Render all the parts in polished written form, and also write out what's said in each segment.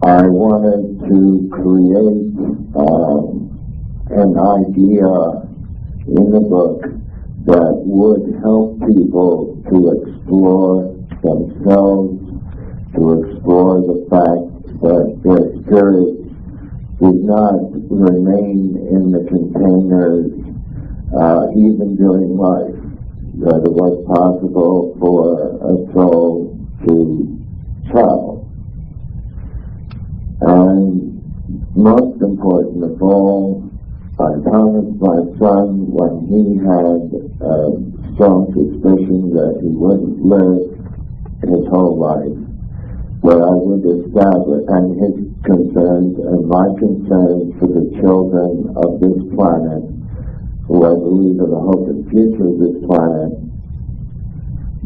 I wanted to create an idea in the book that would help people to explore themselves, to explore the fact that their spirits did not remain in the containers even during life, that it was possible for a soul to travel. And most important of all, I promised my son when he had a strong suspicion that he wouldn't live his whole life, that I would establish, and his concerns and my concerns for the children of this planet, who I believe are the hope and future of this planet,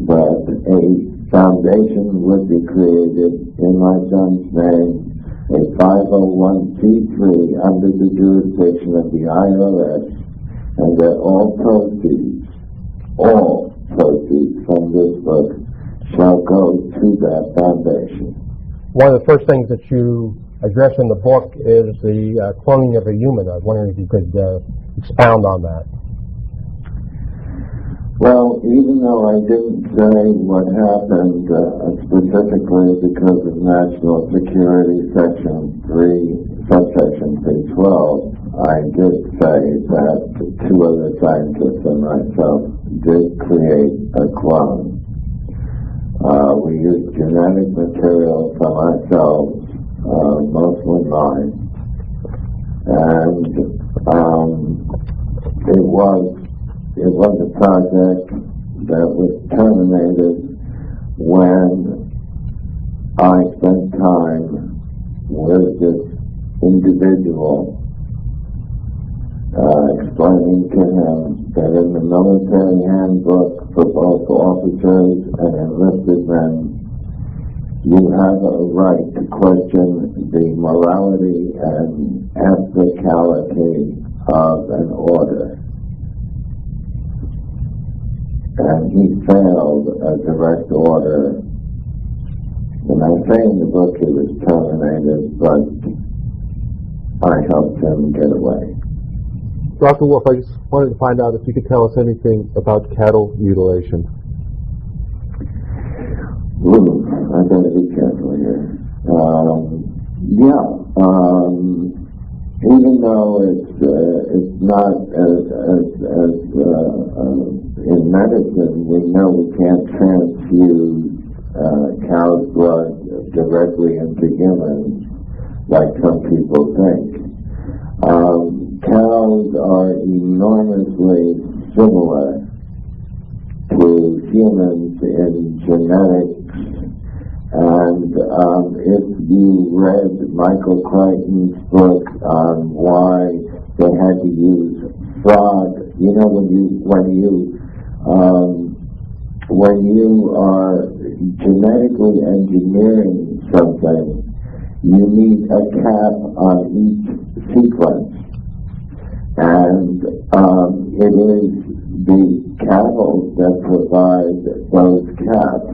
that a foundation would be created in my son's name, a 501c3 under the jurisdiction of the IRS, and that all proceeds from this book shall go to that foundation. One of the first things that you address in the book is the cloning of a human. I was wondering if you could expound on that. Well, even though I didn't say what happened specifically because of national security section 3, subsection 312, I did say that 2 other scientists and myself did create a clone. We used genetic material from ourselves, mostly mine, and it was a project that was terminated when I spent time with this individual, explaining to him that in the military handbook for both officers and enlisted men, you have a right to question the morality and ethicality of an order. And he failed a direct order. And I say in the book he was terminated, but I helped him get away. Dr. Wolf, I just wanted to find out if you could tell us anything about cattle mutilation. Ooh, I better be careful here. Even though it's not as in medicine, we know we can't transfuse cow's blood directly into humans like some people think. Cows are enormously similar to humans in genetics, and if you read Michael Crichton's book on why they had to use frog, you know, when you are genetically engineering something, you need a cap on each sequence, and it is the cattle that provide those caps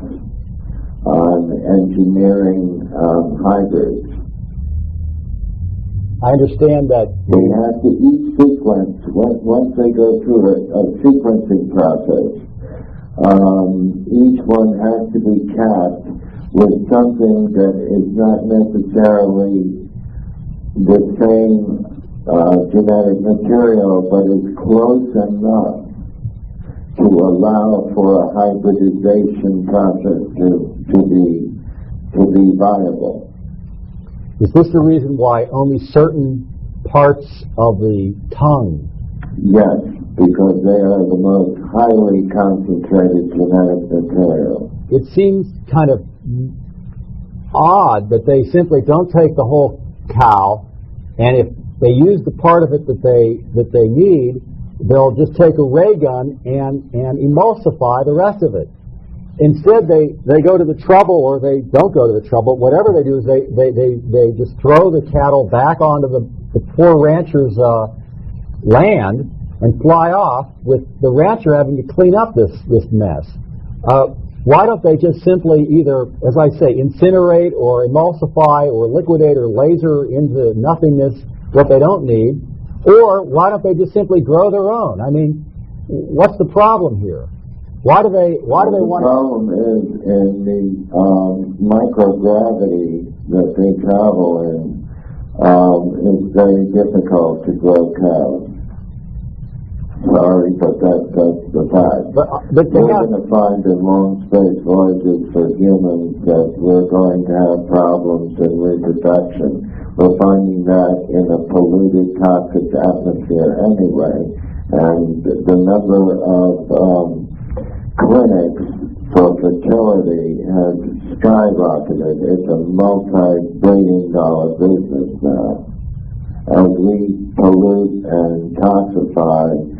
on engineering hybrids. I understand that they have to, each sequence, once they go through a sequencing process, each one has to be capped with something that is not necessarily the same genetic material, but is close enough to allow for a hybridization process to be viable. Is this the reason why only certain parts of the tongue? Yes, because they are the most highly concentrated genetic material. It seems kind of odd that they simply don't take the whole cow, and if they use the part of it that they need, they'll just take a ray gun and emulsify the rest of it. Instead, they go to the trouble, or they don't go to the trouble. Whatever they do is they just throw the cattle back onto the poor rancher's land and fly off, with the rancher having to clean up this mess. Why don't they just simply either, as I say, incinerate or emulsify or liquidate or laser into nothingness what they don't need? Or why don't they just simply grow their own? I mean, what's the problem here? Why do they want The problem is in the microgravity that they travel in. It's very difficult to grow cows. Sorry, but that's the fact. But we're going to find in long space voyages for humans that we're going to have problems in reproduction. We're finding that in a polluted, toxic atmosphere anyway. And the number of clinics for fertility has skyrocketed. It's a multi-billion-dollar business now. As we pollute and toxify,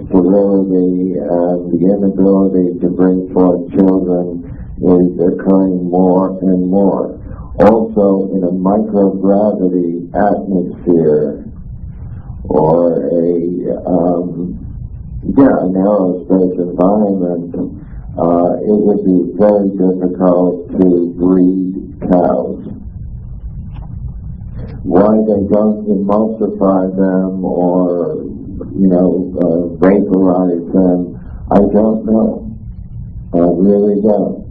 sterility and the inability to bring forth children is occurring more and more. Also, in a microgravity atmosphere or an aerospace environment, it would be very difficult to breed cows. Why they don't emulsify them or vaporize them, I don't know. I really don't.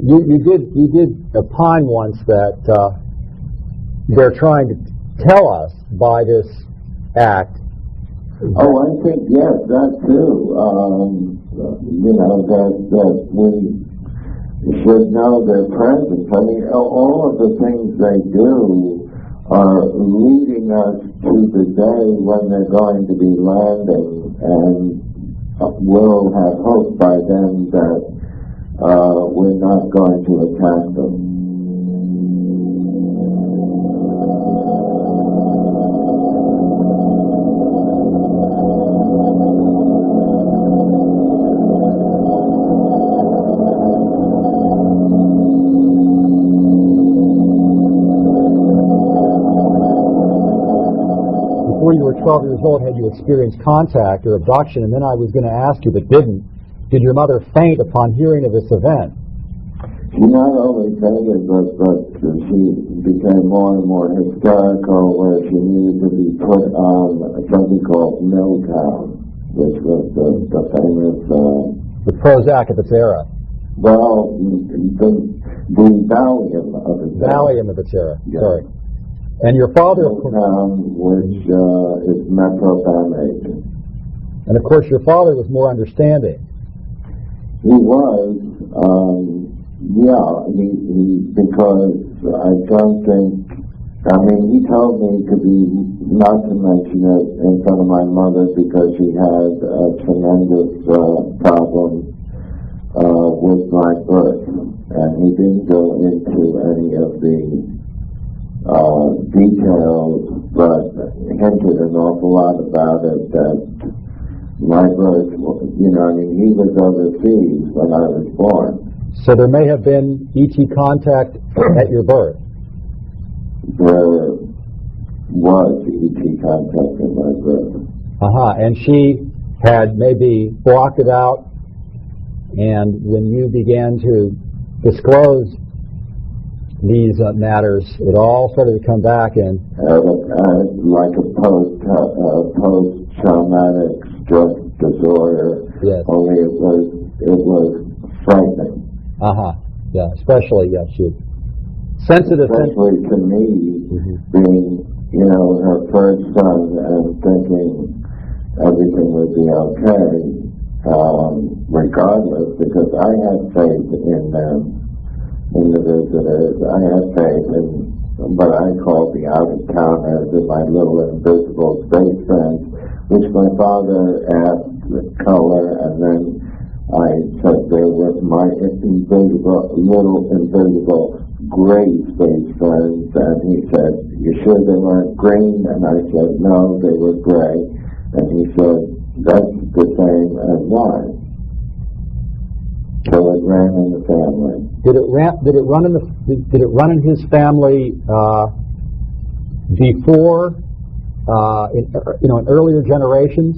You did opine once that they're trying to tell us by this act. Oh, I think, yes, that too. That we should know their presence. I mean, all of the things they do are leading us to the day when they're going to be landing, and we'll have hope by then that we're not going to attack them. Before you were 12 years old, had you experienced contact or abduction? And then I was going to ask you, but didn't. Did your mother faint upon hearing of this event? She not only fainted, but she became more and more hysterical, where she needed to be put on something called Milltown, which was the famous... the Prozac of its era. Well, the Valium of its era. Valium of its era, yeah. Sorry. And your father... Milltown, which is methylphenate. And of course your father was more understanding. He was, because I don't think, he told me not to mention it in front of my mother because she had a tremendous problem with my birth, and he didn't go into any of the details, but hinted an awful lot about it, that my birth, he was overseas when I was born. So there may have been ET contact at your birth? There was ET contact at my birth. And she had maybe blocked it out, and when you began to disclose these matters, it all started to come back in. Like a post-traumatic stress disorder. Yes. Only it was frightening. Yeah, especially, yes, sensitive. Especially to me, being, her first son and thinking everything would be okay, regardless, because I had faith in them, in the visitors. I had faith in what I called the out-of-towners and my little invisible space friends, which my father asked the color, and then I said there was my little invisible gray space friends, and he said, "You sure they weren't green?" And I said, "No, they were gray." And he said, "That's the same as mine." So it ran in the family. Did it run in his family before, in earlier generations?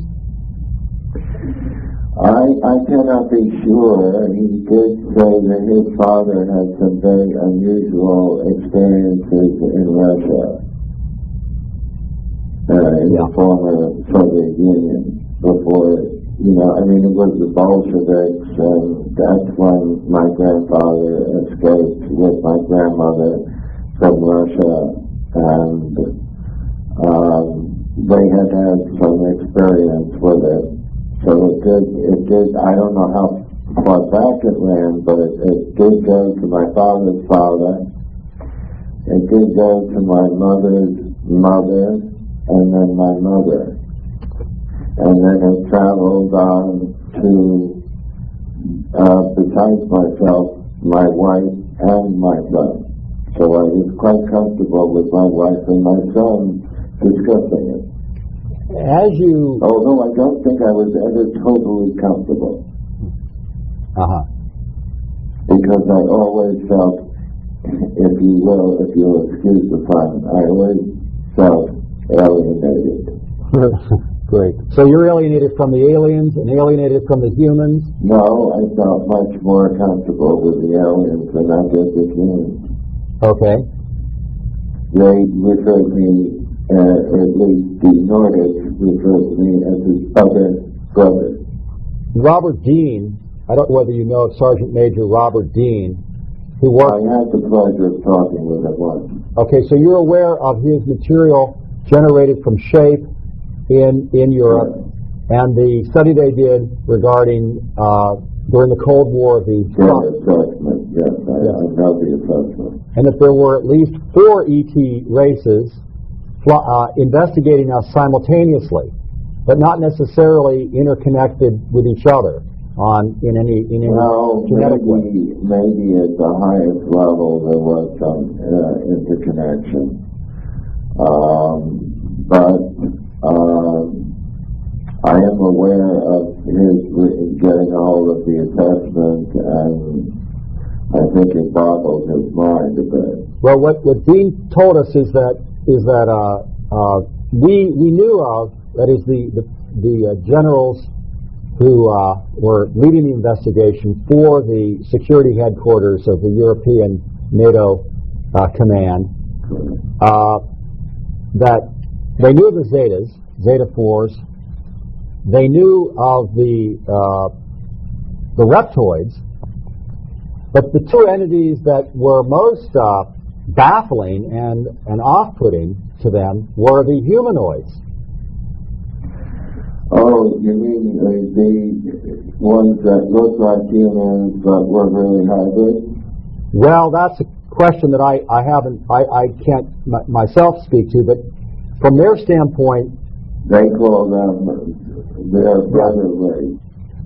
I cannot be sure. He did say that his father had some very unusual experiences in Russia, in the former Soviet Union, before, it was the Bolsheviks, and that's when my grandfather escaped with my grandmother from Russia, and they had some experience with it. So it did, I don't know how far back it ran, but it did go to my father's father, it did go to my mother's mother, and then my mother. And then it traveled on to, besides myself, my wife and my son. So I was quite comfortable with my wife and my son discussing it. Although I don't think I was ever totally comfortable. Because I always felt, if you'll excuse the pun, I always felt alienated. Great. So you're alienated from the aliens and alienated from the humans? No, I felt much more comfortable with the aliens than I did the humans. Okay. They referred me, at least the Nordics referred to me as his other brother. Robert Dean, I don't know whether you know Sergeant Major Robert Dean, who worked... I had the pleasure of talking with him once. Okay, so you're aware of his material generated from SHAPE in Europe, and the study they did regarding during the Cold War the assessment. Yes, I know the assessment. And that there were at least 4 ET races investigating us simultaneously, but not necessarily interconnected with each other in any genetic way. Maybe at the highest level there was some interconnection, but I am aware of his getting a hold of the assessment, and I think it boggled his mind a bit. Well, what Dean told us is that we knew of, that is, the generals who were leading the investigation for the security headquarters of the European NATO command, that they knew of the Zetas, Zeta 4s. They knew of the reptoids, but the 2 entities that were most baffling and off-putting to them were the humanoids. Oh, you mean the ones that look like humans but were really hybrid? Well, that's a question that I can't myself speak to, but from their standpoint, they call them their brother race.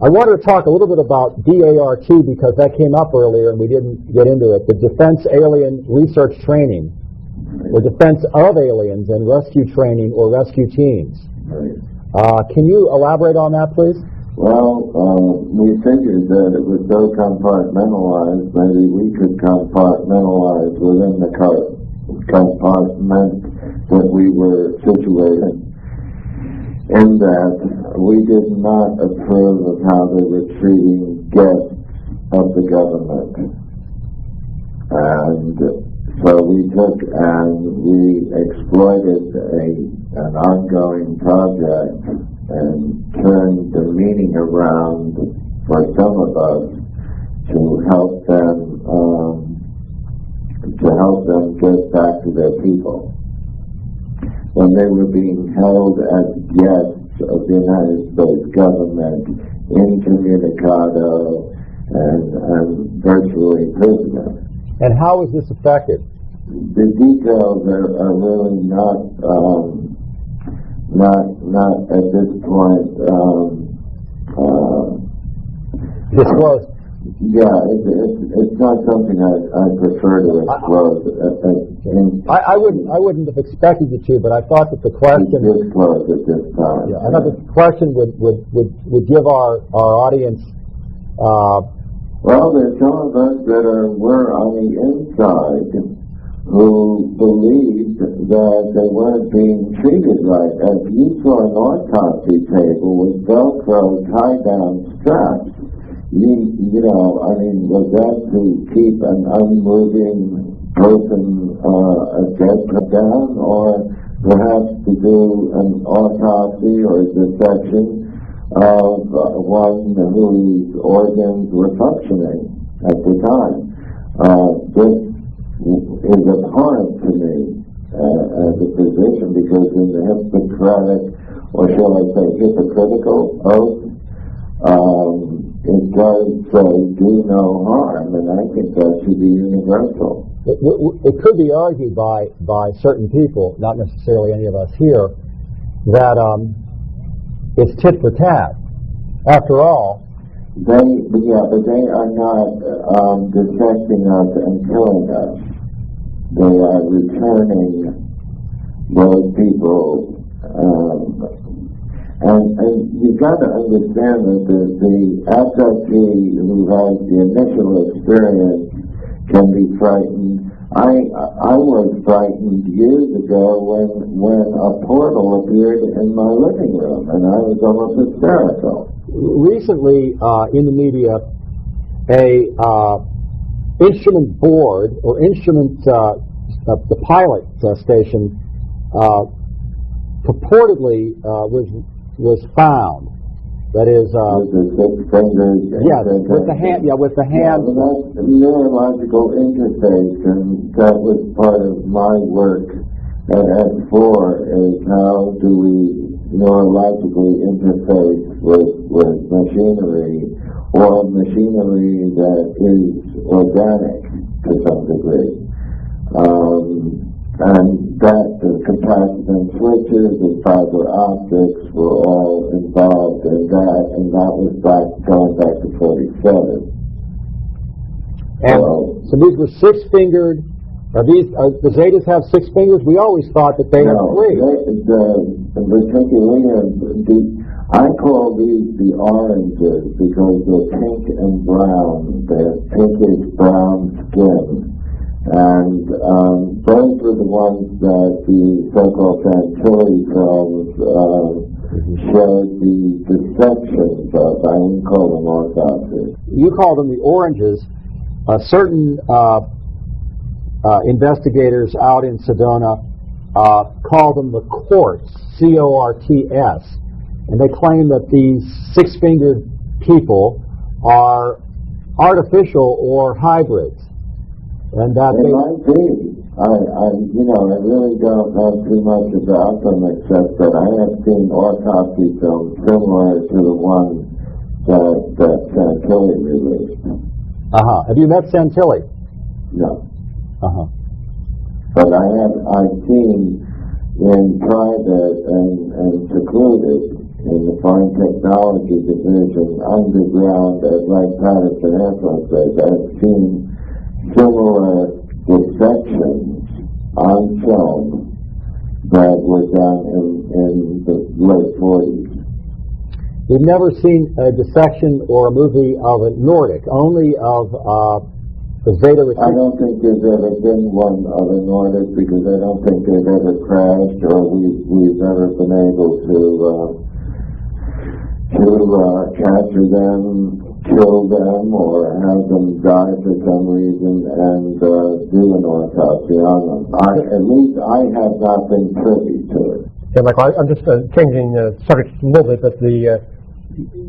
I wanted to talk a little bit about DART because that came up earlier and we didn't get into it. The Defense Alien Research Training, or Defense of Aliens and Rescue Training or Rescue Teams. Right. Can you elaborate on that, please? Well, we figured that it was so compartmentalized, maybe we could compartmentalize within the compartment that we were situated in, that we did not approve of how they were treating guests of the government. And so we took and we exploited an ongoing project and turned the meaning around for some of us to help them get back to their people. When they were being held as guests of the United States government, incommunicado, and virtually prisoners. And how is this effective? The details are really not at this point disclosed. Yeah, it's not something I prefer to disclose. I wouldn't have expected it to, but I thought that the question disclosed at this time. Yeah, I thought the question would give our audience. Well, there's some of us that were on the inside who believed that they weren't being treated right. If you saw an autopsy table with Velcro tie-down straps, was that to keep an unmoving person, a dead down, or perhaps to do an autopsy or dissection of one whose organs were functioning at the time? This is abhorrent to me as a physician, because in the Hippocratic, or shall I say hypocritical oath, it does say do no harm, and I think that should be universal. It could be argued by certain people, not necessarily any of us here, that it's tit for tat. After all, but they are not dissecting us and killing us. They are returning those people. And you've got to understand that the abductee who has the initial experience can be frightened. I was frightened years ago when a portal appeared in my living room, and I was almost hysterical. Recently, in the media, a instrument board or instrument, the pilot station, purportedly was found. That is, with the 6 fingers. Yes, with the hand. Yeah, with the hand. Yeah, that's a neurological interface, and that was part of my work at S-4. Is how do we neurologically interface with machinery, or machinery that is organic to some degree. And that the capacitance switches, the fiber optics were all involved in that, and that was going back to 47. And so these were 6-fingered. The Zetas have 6 fingers? We always thought that they had 3. I call these the oranges because they're pink and brown. They have pinkish brown skin. And those were the ones that the so-called Santilli films showed the deceptions of. I wouldn't call them autopsies. You call them the oranges. Certain investigators out in Sedona call them the quartz, C-O-R-T-S. And they claim that these 6-fingered people are artificial or hybrids. And that they might be. I really don't know too much about them, except that I have seen autopsy films similar to the one that Santilli released. Have you met Santilli? No. But I've seen in private and secluded in the Foreign Technology Division underground at Wright Patterson Air Force Base. I've seen similar dissections on film that were done in the late 40s. We've never seen a dissection or a movie of a Nordic, only of the Zeta Reticuli. I don't think there's ever been one of a Nordic, because I don't think they've ever crashed, or we've ever been able to capture them, kill them, or have them die for some reason, and do an autopsy on them. At least I have not been privy to it. Yeah, Michael, I'm just changing the subject a little bit, but the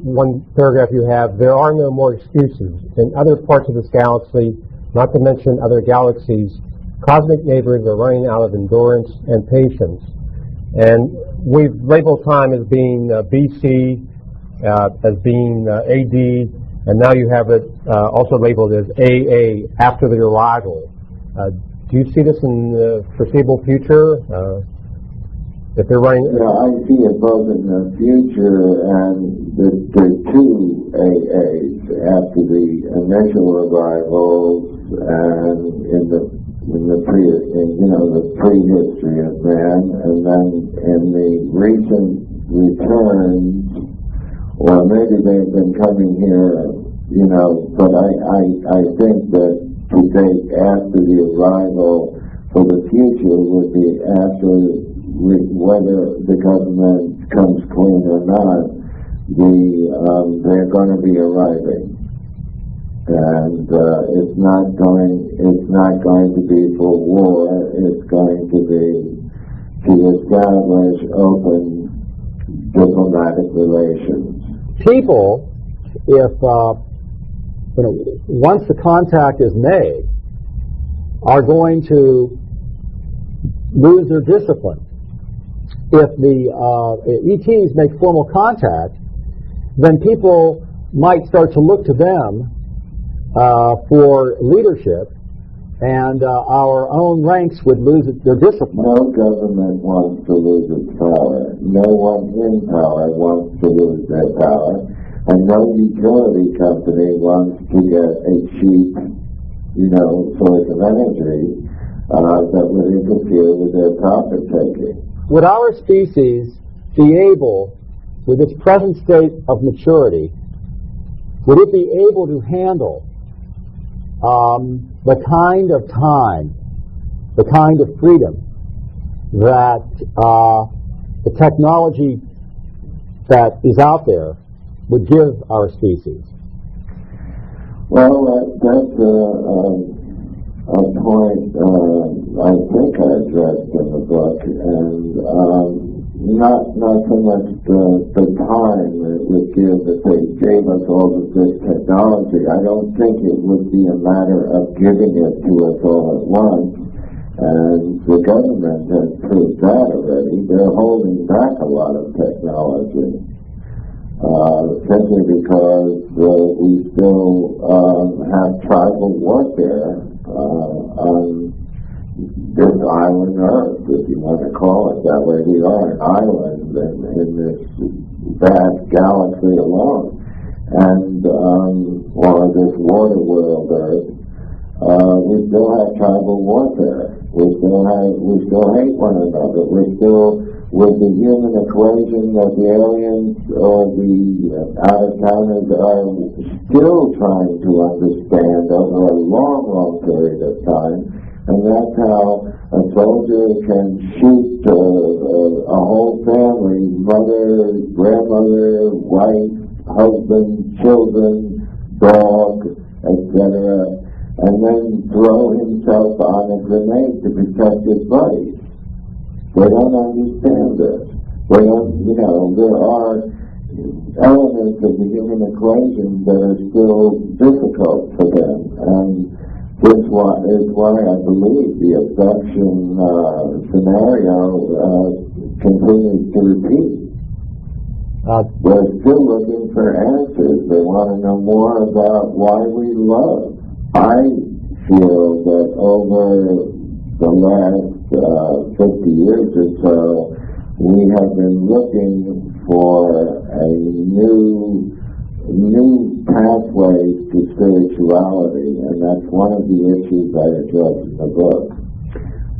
one paragraph you have, there are no more excuses. In other parts of this galaxy, not to mention other galaxies, cosmic neighbors are running out of endurance and patience. And we've labeled time as being BC, as being AD, and now you have it also labeled as AA, after the arrival. Do you see this in the foreseeable future? If they're running... Yeah, I see it both in the future, and there are 2 AAs after the initial arrivals and in the prehistory of man, and then in the recent returns. Or maybe they've been coming here, but I think that to date, after the arrival, for the future would be after whether the government comes clean or not, they're going to be arriving, and it's not going to be for war. It's going to be to establish open diplomatic relations. People, if once the contact is made, are going to lose their discipline. If the ETs make formal contact, then people might start to look to them for leadership, and our own ranks would lose their discipline. No government wants to lose its power. No one in power wants to lose their power. And no utility company wants to get a cheap, source of energy that would interfere with their profit taking. Would our species be able, with its present state of maturity, would it be able to handle the kind of time, the kind of freedom that the technology that is out there would give our species? Well, that's a point I think I addressed in the book, and not so much the time it would give if they gave us all of this technology. I don't think it would be a matter of giving it to us all at once, and the government has proved that already. They're holding back a lot of technology, simply because we still have tribal warfare on this island Earth, if you want to call it that way. We are an island in this vast galaxy alone, and or this water world Earth. We still have tribal warfare. We still hate one another. We're still with the human equation that the aliens or the out-of-towners are still trying to understand over a long, long period of time. And that's how a soldier can shoot a whole family, mother, grandmother, wife, husband, children, dog, etc., and then throw himself on a grenade to protect his buddies. They don't understand this. They don't, there are elements of the human equation that are still difficult for them. And this is why I believe the abduction scenario continues to repeat. They're still looking for answers. They want to know more about why we love. I feel that over the last 50 years or so, we have been looking for a new pathways to spirituality, and that's one of the issues I address in the book.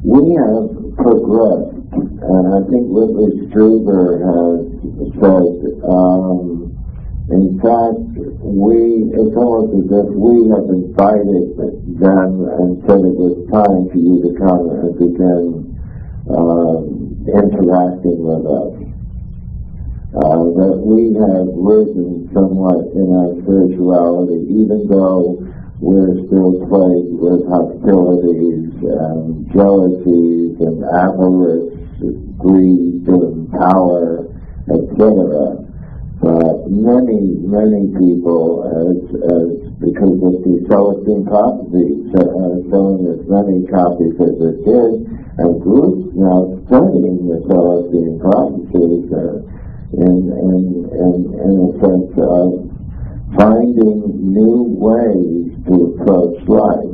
We have progressed, and I think Whitley Strieber has said, in fact, it's almost as if we have invited them and said it was time for you to come and begin interacting with us. That we have risen somewhat in our spirituality, even though we're still plagued with hostilities and jealousies and avarice, greed and power, etc. But many, many people, because of the Celestine prophecy, selling as many copies as it did, and groups now studying the Celestine prophecies in a sense of finding new ways to approach life.